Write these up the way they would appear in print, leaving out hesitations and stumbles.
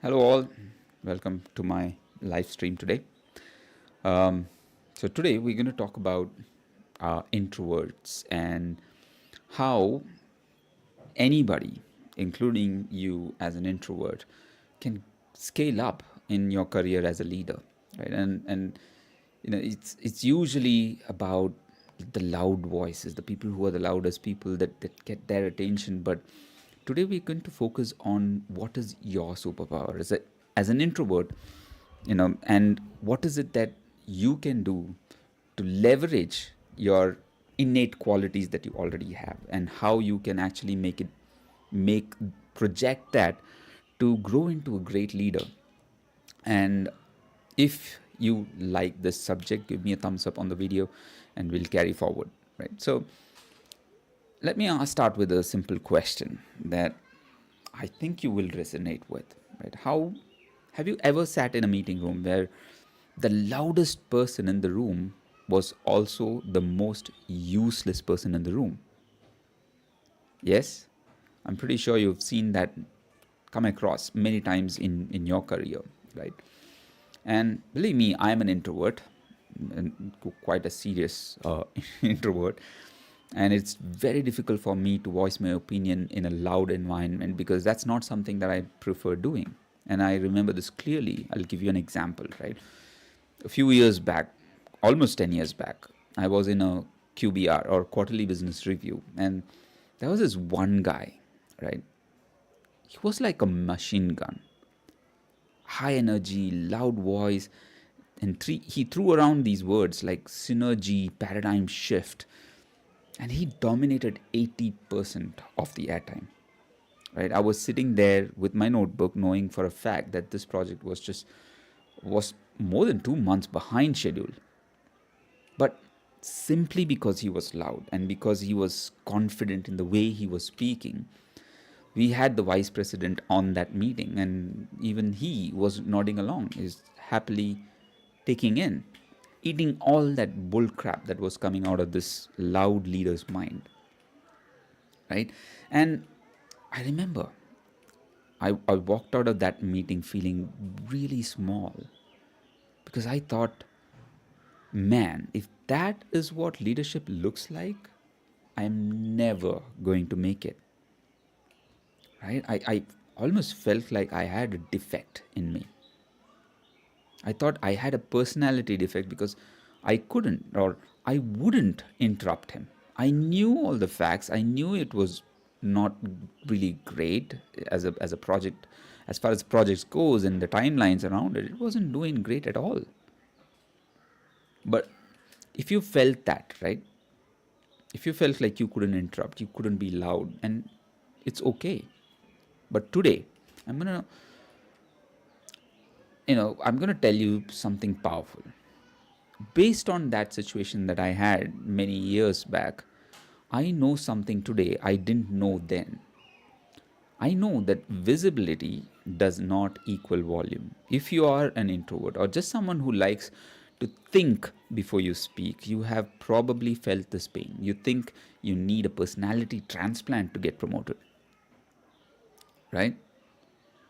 Hello, all. Welcome to my live stream today. So, today we're going to talk about introverts and how anybody, including you as an introvert, can scale up in your career as a leader, right? And it's usually about the loud voices, the people who are the loudest people that get their attention. But today we're going to focus on what is your superpower as an introvert, and what is it that you can do to leverage your innate qualities that you already have, and how you can actually make project that to grow into a great leader. And if you like this subject, give me a thumbs up on the video and we'll carry forward, right? So let me start with a simple question that I think you will resonate with, right? How have you ever sat in a meeting room where the loudest person in the room was also the most useless person in the room? Yes, I'm pretty sure you've seen that come across many times in your career, right? And believe me, I'm an introvert, and quite a serious introvert. And it's very difficult for me to voice my opinion in a loud environment because that's not something that I prefer doing. And I remember this clearly. I'll give you an example, right? A few years back, almost 10 years back, I was in a QBR or quarterly business review. And there was this one guy, right? He was like a machine gun, high energy, loud voice, and he threw around these words like synergy, paradigm shift, and he dominated 80% of the airtime. Right, I was sitting there with my notebook, knowing for a fact that this project was more than 2 months behind schedule. But simply because he was loud and because he was confident in the way he was speaking, we had the vice president on that meeting, and even he was nodding along, is happily taking in, eating all that bull crap that was coming out of this loud leader's mind, right? And I remember I walked out of that meeting feeling really small because I thought, man, if that is what leadership looks like, I'm never going to make it, right? I almost felt like I had a defect in me. I thought I had a personality defect because I couldn't or I wouldn't interrupt him. I knew all the facts. I knew it was not really great as a project. As far as projects goes and the timelines around it, it wasn't doing great at all. But if you felt that, right? If you felt like you couldn't interrupt, you couldn't be loud, and it's okay. But today, I'm gonna, I'm gonna tell you something powerful. Based on that situation that I had many years back, I know something today I didn't know then. I know that visibility does not equal volume. If you are an introvert or just someone who likes to think before you speak, you have probably felt this pain. You think you need a personality transplant to get promoted, right?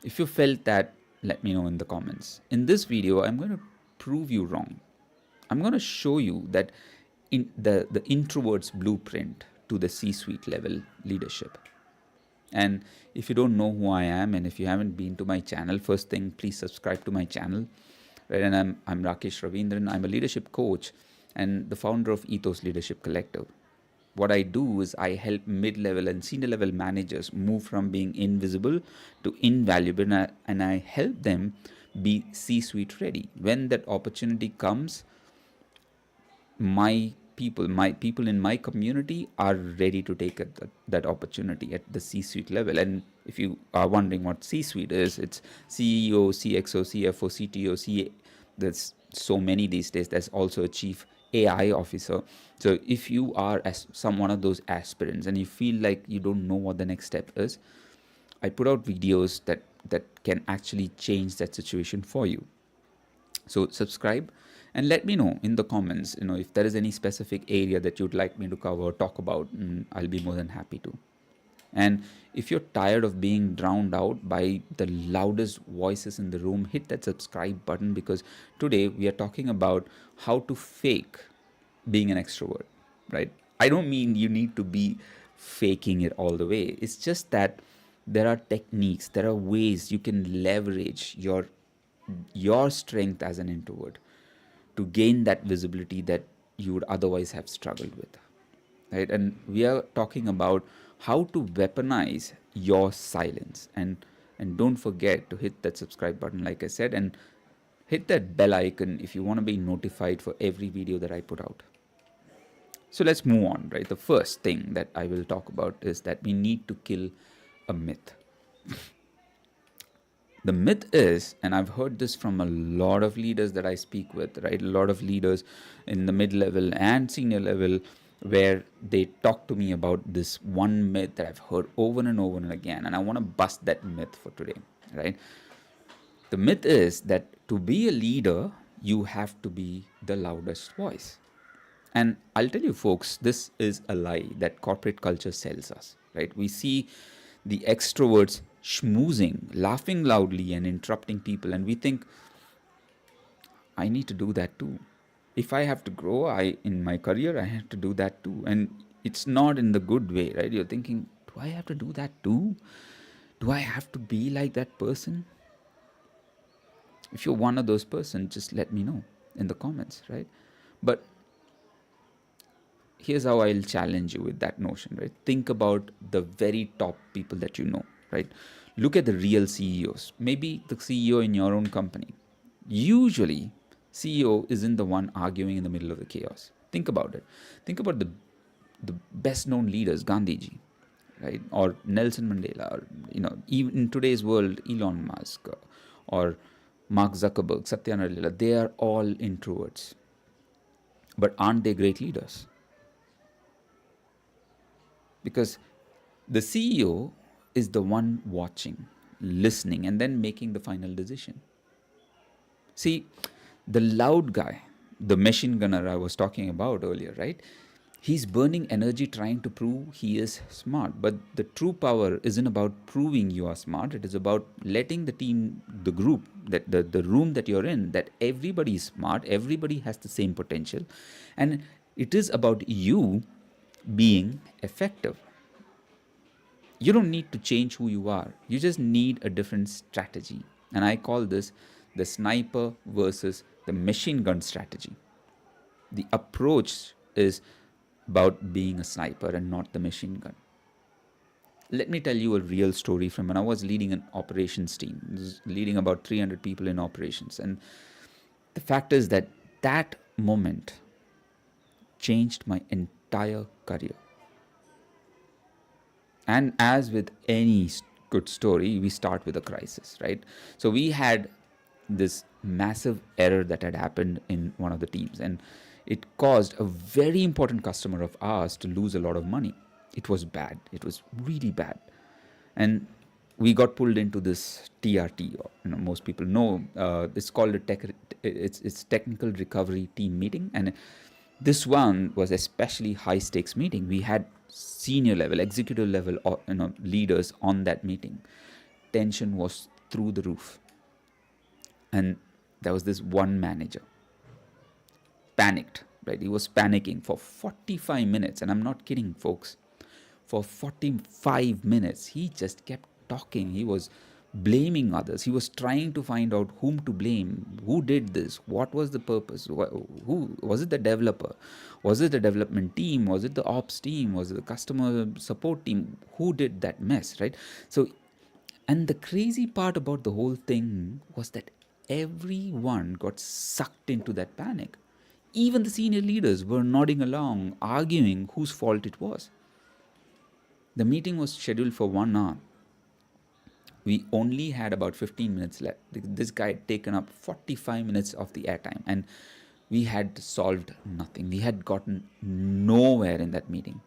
If you felt that, let me know in the comments. In this video, I'm going to prove you wrong. I'm going to show you that in the introvert's blueprint to the C-suite level leadership. And if you don't know who I am, and if you haven't been to my channel, first thing, please subscribe to my channel. Right? And I'm Rakesh Ravindran. I'm a leadership coach and the founder of Ethos Leadership Collective. What I do is I help mid-level and senior-level managers move from being invisible to invaluable, and I help them be C-suite ready. When that opportunity comes, my people in my community are ready to take that opportunity at the C-suite level. And if you are wondering what C-suite is, it's CEO, CXO, CFO, CTO, CA. There's so many these days. There's also a chief AI officer. So if you are one of those aspirants and you feel like you don't know what the next step is, I put out videos that can actually change that situation for you. So subscribe and let me know in the comments, if there is any specific area that you'd like me to cover or talk about, and I'll be more than happy to. And if you're tired of being drowned out by the loudest voices in the room, hit that subscribe button, because today we are talking about how to fake being an extrovert, right? I don't mean you need to be faking it all the way. It's just that there are techniques, there are ways you can leverage your strength as an introvert to gain that visibility that you would otherwise have struggled with, right? And we are talking about how to weaponize your silence. And don't forget to hit that subscribe button, like I said, and hit that bell icon if you want to be notified for every video that I put out. So let's move on, right? The first thing that I will talk about is that we need to kill a myth. The myth is, and I've heard this from a lot of leaders that I speak with, right? A lot of leaders in the mid-level and senior level, where they talk to me about this one myth that I've heard over and over and again, and I want to bust that myth for today, right? The myth is that to be a leader, you have to be the loudest voice. And I'll tell you, folks, this is a lie that corporate culture sells us, right? We see the extroverts schmoozing, laughing loudly, and interrupting people, and we think, I need to do that too. If I have to grow in my career, I have to do that too. And it's not in the good way, right? You're thinking, do I have to do that too? Do I have to be like that person? If you're one of those persons, just let me know in the comments, right? But here's how I'll challenge you with that notion, right? Think about the very top people that you know, right? Look at the real CEOs, maybe the CEO in your own company. Usually, CEO isn't the one arguing in the middle of the chaos. Think about it. Think about the best known leaders, Gandhiji, right? Or Nelson Mandela, or, even in today's world, Elon Musk, or Mark Zuckerberg, Satya Nadella. They are all introverts. But aren't they great leaders? Because the CEO is the one watching, listening, and then making the final decision. See, the loud guy, the machine gunner I was talking about earlier, right? He's burning energy trying to prove he is smart. But the true power isn't about proving you are smart. It is about letting the team, the group, that the room that you're in, that everybody is smart, everybody has the same potential. And it is about you being effective. You don't need to change who you are. You just need a different strategy. And I call this the sniper versus the machine gun strategy. The approach is about being a sniper and not the machine gun. Let me tell you a real story from when I was leading an operations team. This is leading about 300 people in operations. And the fact is that moment changed my entire entire career. And as with any good story, we start with a crisis, right? So we had this massive error that had happened in one of the teams, and it caused a very important customer of ours to lose a lot of money. It was bad. It was really bad. And we got pulled into this TRT. Or, most people know it's called it's technical recovery team meeting, and this one was especially high stakes meeting. We had senior level, executive level, leaders on that meeting. Tension was through the roof, and there was this one manager panicked. Right, he was panicking for 45 minutes, and I'm not kidding, folks. For 45 minutes, he just kept talking. He was blaming others. He was trying to find out whom to blame, who did this, what was the purpose, who was it, the developer, was it the development team, was it the ops team, was it the customer support team, who did that mess, right? So, and the crazy part about the whole thing was that everyone got sucked into that panic. Even the senior leaders were nodding along, arguing whose fault it was. The meeting was scheduled for 1 hour. We only had about 15 minutes left. This guy had taken up 45 minutes of the airtime, and we had solved nothing. We had gotten nowhere in that meeting.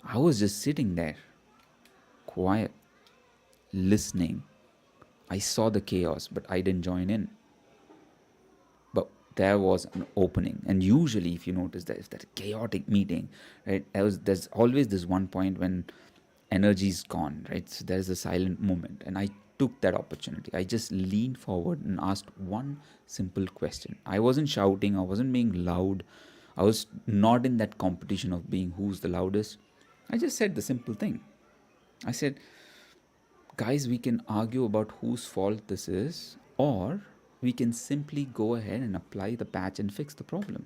I was just sitting there, quiet, listening. I saw the chaos, but I didn't join in. But there was an opening. And usually, if you notice, that if that chaotic meeting, right, there's always this one point when energy is gone, right? So there's a silent moment. And I took that opportunity. I just leaned forward and asked one simple question. I wasn't shouting, I wasn't being loud. I was not in that competition of being who's the loudest. I just said the simple thing. I said, guys, we can argue about whose fault this is, or we can simply go ahead and apply the patch and fix the problem.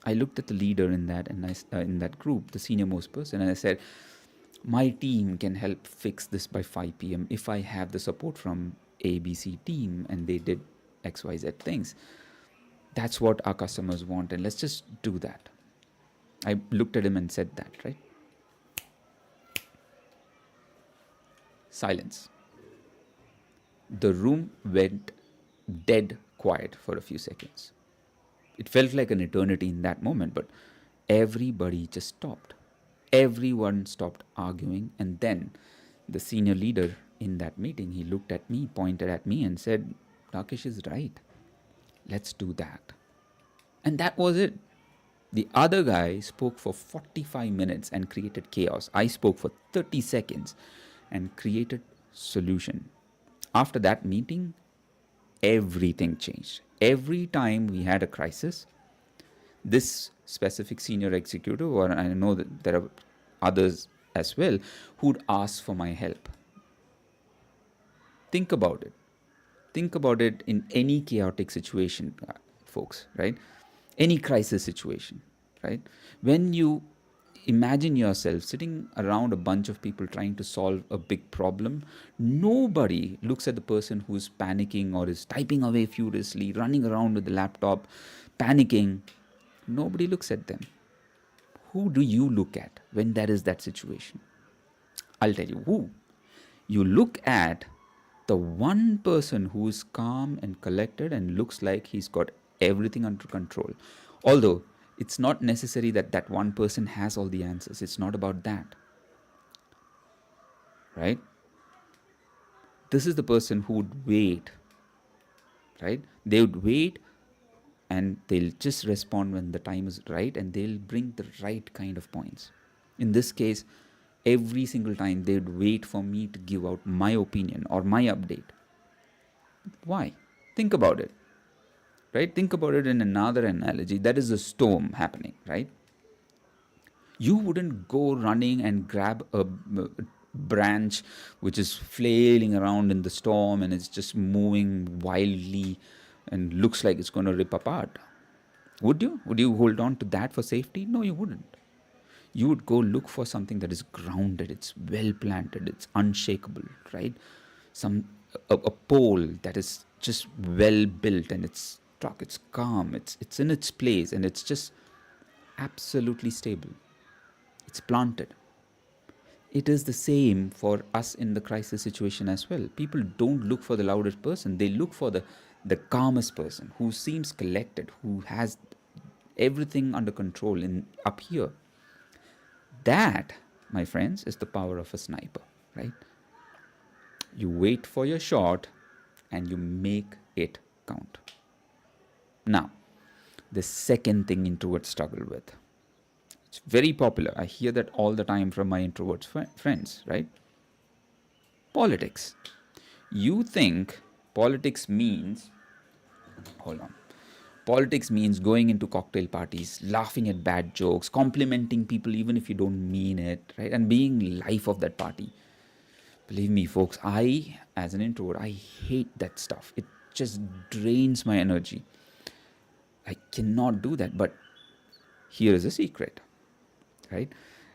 I looked at the leader in that in that group, the senior most person, and I said, my team can help fix this by 5 p.m. if I have the support from ABC team and they did XYZ things. That's what our customers want, and let's just do that. I looked at him and said that, right? Silence. The room went dead quiet for a few seconds. It felt like an eternity in that moment, but everybody just stopped. Everyone stopped arguing, and then the senior leader in that meeting, he looked at me, pointed at me, and said, Rakesh is right. Let's do that. And that was it. The other guy spoke for 45 minutes and created chaos. I spoke for 30 seconds and created solution. After that meeting, everything changed. Every time we had a crisis, this specific senior executive, or I know that there are others as well, who'd ask for my help. Think about it. Think about it in any chaotic situation, folks, right? Any crisis situation, right? When you imagine yourself sitting around a bunch of people trying to solve a big problem, nobody looks at the person who's panicking or is typing away furiously, running around with the laptop, panicking. Nobody looks at them. Who do you look at when there is that situation? I'll tell you who. You look at the one person who is calm and collected and looks like he's got everything under control. Although it's not necessary that that one person has all the answers. It's not about that. Right? This is the person who would wait. Right? They would wait and they'll just respond when the time is right, and they'll bring the right kind of points. In this case, every single time they'd wait for me to give out my opinion or my update. Why? Think about it. Right? Think about it in another analogy. That is a storm happening, right? You wouldn't go running and grab a branch which is flailing around in the storm and it's just moving wildly and looks like it's going to rip apart. Would you? Would you hold on to that for safety? No, you wouldn't. You would go look for something that is grounded, it's well planted, it's unshakable, right? A pole that is just well built and it's stuck, it's calm, it's in its place, and it's just absolutely stable. It's planted. It is the same for us in the crisis situation as well. People don't look for the loudest person, they look for the calmest person who seems collected, who has everything under control in up here. That, my friends, is the power of a sniper, right? You wait for your shot and you make it count. Now, the second thing introverts struggle with. It's very popular. I hear that all the time from my introverts friends, right? Politics. You think politics means, hold on, politics means going into cocktail parties, laughing at bad jokes, complimenting people even if you don't mean it, right? And being life of that party. Believe me, folks, I, as an introvert, I hate that stuff. It just drains my energy. I cannot do that. But here is a secret, right?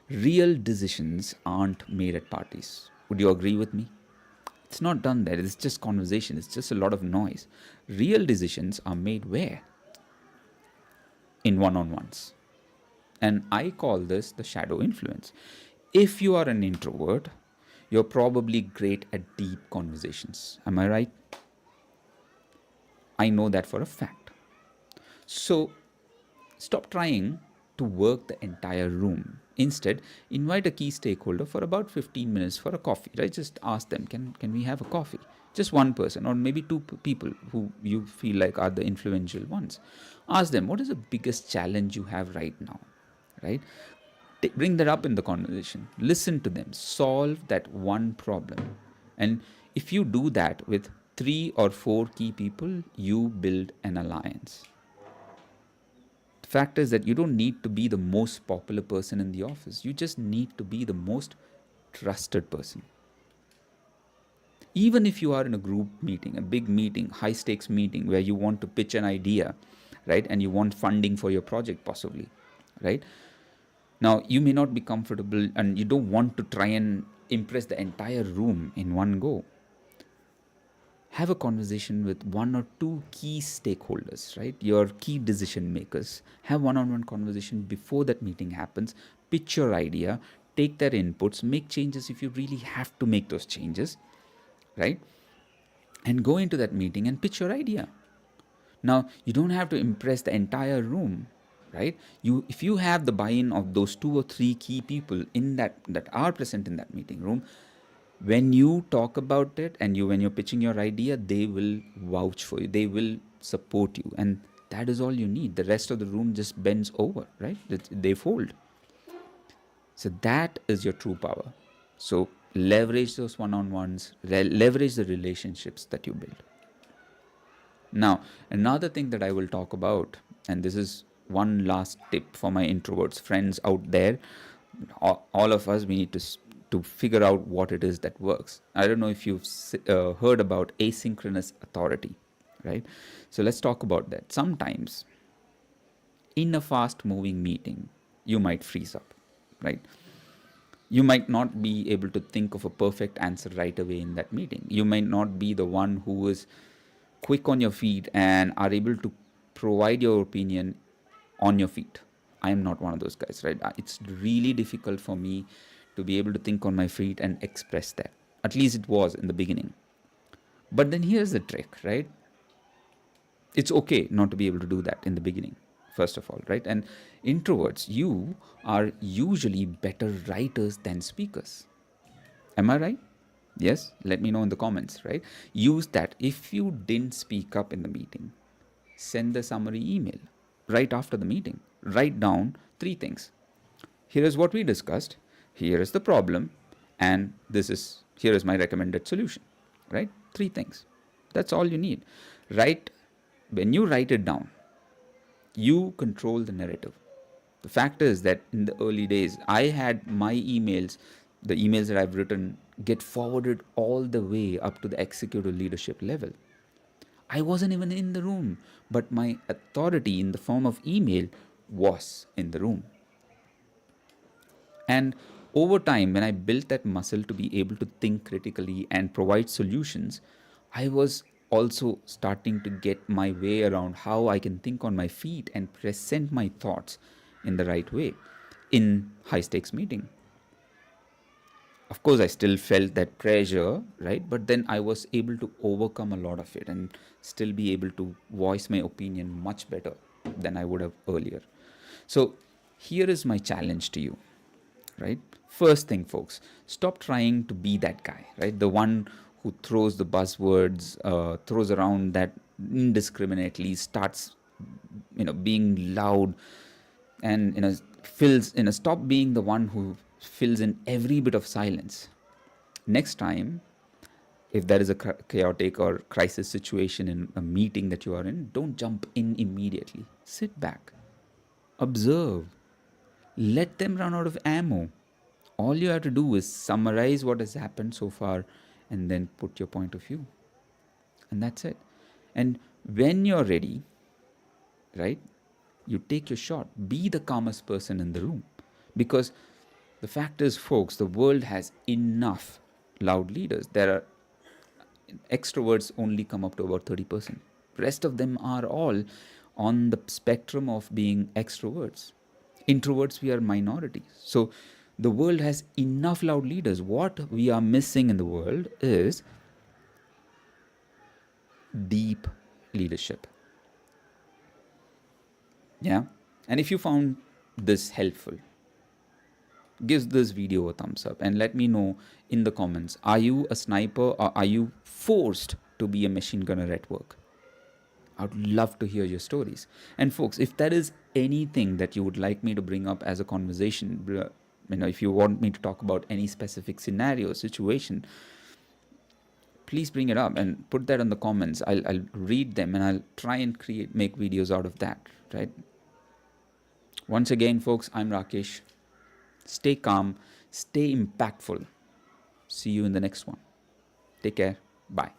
Real decisions aren't made at parties. Would you agree with me? It's not done there. It's just conversation. It's just a lot of noise. Real decisions are made where? In one on ones. And I call this the shadow influence. If you are an introvert, you're probably great at deep conversations. Am I right? I know that for a fact. So stop trying to work the entire room. Instead, invite a key stakeholder for about 15 minutes for a coffee. Right? Just ask them, can we have a coffee? Just one person, or maybe two people who you feel like are the influential ones. Ask them, what is the biggest challenge you have right now? Right? Bring that up in the conversation. Listen to them. Solve that one problem. And if you do that with 3 or 4 key people, you build an alliance. The fact is that you don't need to be the most popular person in the office. You just need to be the most trusted person. Even if you are in a group meeting, a big meeting, high stakes meeting where you want to pitch an idea, right? And you want funding for your project possibly, right? Now, you may not be comfortable and you don't want to try and impress the entire room in one go. Have a conversation with 1 or 2 key stakeholders, right? Your key decision makers. Have one on one conversation before that meeting happens. Pitch your idea, take their inputs, make changes if you really have to make those changes, right? And go into that meeting and pitch your idea. Now, you don't have to impress the entire room, right? If you have the buy-in of those 2 or 3 key people in that are present in that meeting room, when you talk about it and when you're pitching your idea, they will vouch for you, they will support you, and that is all you need. The rest of the room just bends over, right? They fold. So that is your true power. So leverage those one-on-ones, leverage the relationships that you build. Now, another thing that I will talk about, and this is one last tip for my introverts friends out there, all of us, we need to figure out what it is that works. I don't know if you've heard about asynchronous authority, right? So let's talk about that. Sometimes in a fast moving meeting, you might freeze up, right? You might not be able to think of a perfect answer right away in that meeting. You might not be the one who is quick on your feet and are able to provide your opinion on your feet. I am not one of those guys, right? It's really difficult for me to be able to think on my feet and express that. At least it was in the beginning. But then here's the trick, right? It's okay not to be able to do that in the beginning, first of all, right? And introverts, you are usually better writers than speakers. Am I right? Yes, let me know in the comments, right? Use that. If you didn't speak up in the meeting, send the summary email right after the meeting. Write down 3 things. Here is what we discussed, here is the problem, and here is my recommended solution, right? 3 things. That's all you need. When you write it down, you control the narrative. The fact is that in the early days, I had my emails, the emails that I've written, get forwarded all the way up to the executive leadership level. I wasn't even in the room, but my authority in the form of email was in the room. And over time, when I built that muscle to be able to think critically and provide solutions, I was also starting to get my way around how I can think on my feet and present my thoughts in the right way in high stakes meeting. Of course, I still felt that pressure, right? But then I was able to overcome a lot of it and still be able to voice my opinion much better than I would have earlier. So here is my challenge to you, right? First thing, folks, stop trying to be that guy, right? The one who throws the buzzwords, throws around that indiscriminately, starts, being loud, and fills. Stop being the one who fills in every bit of silence. Next time, if there is a chaotic or crisis situation in a meeting that you are in, don't jump in immediately. Sit back, observe, let them run out of ammo. All you have to do is summarize what has happened so far and then put your point of view. And that's it. And when you're ready, right, you take your shot. Be the calmest person in the room. Because the fact is, folks, the world has enough loud leaders. There are extroverts only come up to about 30%. Rest of them are all on the spectrum of being extroverts. Introverts, we are minorities. So the world has enough loud leaders. What we are missing in the world is deep leadership. Yeah. And if you found this helpful, give this video a thumbs up and let me know in the comments, are you a sniper or are you forced to be a machine gunner at work? I would love to hear your stories. And folks, if there is anything that you would like me to bring up as a conversation, if you want me to talk about any specific scenario, situation, please bring it up and put that in the comments. I'll read them and I'll try and make videos out of that, right? Once again, folks, I'm Rakesh. Stay calm, stay impactful. See you in the next one. Take care. Bye.